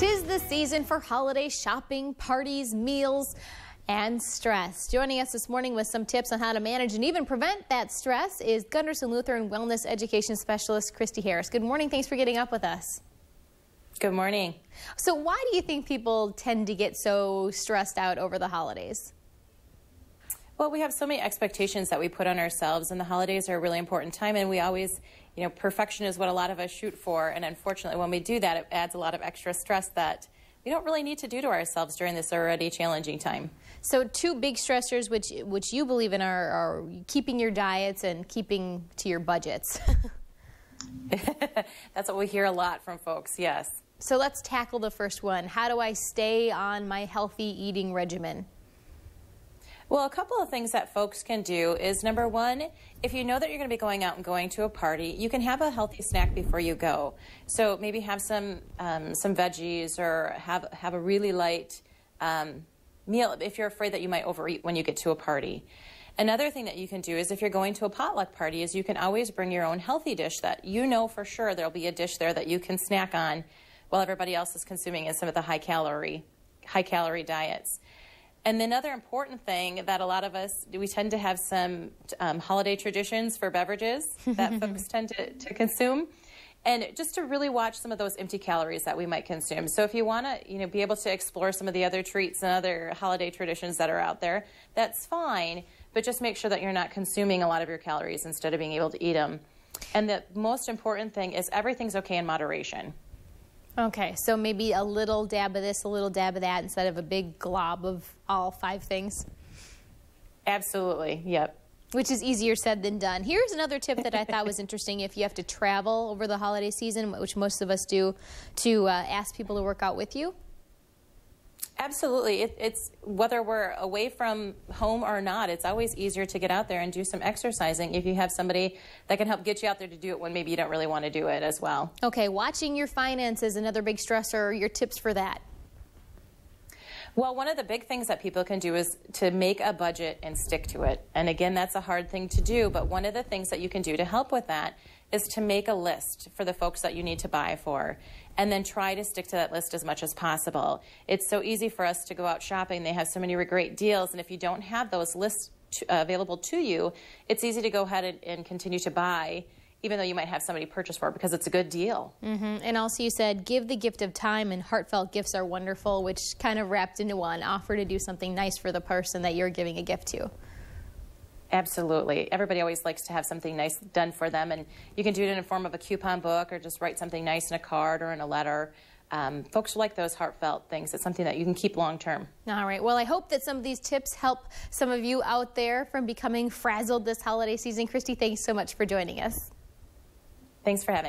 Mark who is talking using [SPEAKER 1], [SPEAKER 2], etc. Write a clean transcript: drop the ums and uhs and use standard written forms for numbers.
[SPEAKER 1] 'Tis the season for holiday shopping, parties, meals, and stress. Joining us this morning with some tips on how to manage and even prevent that stress is Gundersen Lutheran Wellness Education Specialist Christie Harris. Good morning. Thanks for getting up with us.
[SPEAKER 2] Good morning.
[SPEAKER 1] So why do you think people tend to get so stressed out over the holidays?
[SPEAKER 2] Well, we have so many expectations that we put on ourselves, and the holidays are a really important time, and we always, perfection is what a lot of us shoot for, and unfortunately when we do that, it adds a lot of extra stress that we don't really need to do to ourselves during this already challenging time.
[SPEAKER 1] So two big stressors which you believe in are keeping your diets and keeping to your budgets.
[SPEAKER 2] That's what we hear a lot from folks, yes.
[SPEAKER 1] So let's tackle the first one. How do I stay on my healthy eating regimen?
[SPEAKER 2] Well, a couple of things that folks can do is, number one, if you know that you're going to be going out and going to a party, you can have a healthy snack before you go. So maybe have some veggies, or have a really light meal if you're afraid that you might overeat when you get to a party. Another thing that you can do is, if you're going to a potluck party, is you can always bring your own healthy dish that you know for sure there'll be a dish there that you can snack on while everybody else is consuming in some of the high calorie diets. And another important thing that a lot of us, we tend to have some holiday traditions for beverages that folks tend to consume. And just to really watch some of those empty calories that we might consume. So if you want to, be able to explore some of the other treats and other holiday traditions that are out there, that's fine. But just make sure that you're not consuming a lot of your calories instead of being able to eat them. And the most important thing is everything's okay in moderation.
[SPEAKER 1] Okay, so maybe a little dab of this, a little dab of that, instead of a big glob of all 5 things?
[SPEAKER 2] Absolutely, yep.
[SPEAKER 1] Which is easier said than done. Here's another tip that I thought was interesting if you have to travel over the holiday season, which most of us do, to ask people to work out with you.
[SPEAKER 2] Absolutely. It's whether we're away from home or not, it's always easier to get out there and do some exercising if you have somebody that can help get you out there to do it when maybe you don't really want to do it as well.
[SPEAKER 1] Okay, watching your finances, another big stressor. Your tips for that?
[SPEAKER 2] Well, one of the big things that people can do is to make a budget and stick to it. And again, that's a hard thing to do, but one of the things that you can do to help with that is to make a list for the folks that you need to buy for, and then try to stick to that list as much as possible. It's so easy for us to go out shopping. They have so many great deals, and if you don't have those lists available to you, it's easy to go ahead and continue to buy, even though you might have somebody purchase for it, because it's a good deal.
[SPEAKER 1] And also you said give the gift of time, and heartfelt gifts are wonderful, which kind of wrapped into one. Offer to do something nice for the person that you're giving a gift to.
[SPEAKER 2] Absolutely. Everybody always likes to have something nice done for them, and you can do it in the form of a coupon book or just write something nice in a card or in a letter. Folks like those heartfelt things. It's something that you can keep long term.
[SPEAKER 1] All right. Well, I hope that some of these tips help some of you out there from becoming frazzled this holiday season. Christie, thanks so much for joining us.
[SPEAKER 2] Thanks for having me.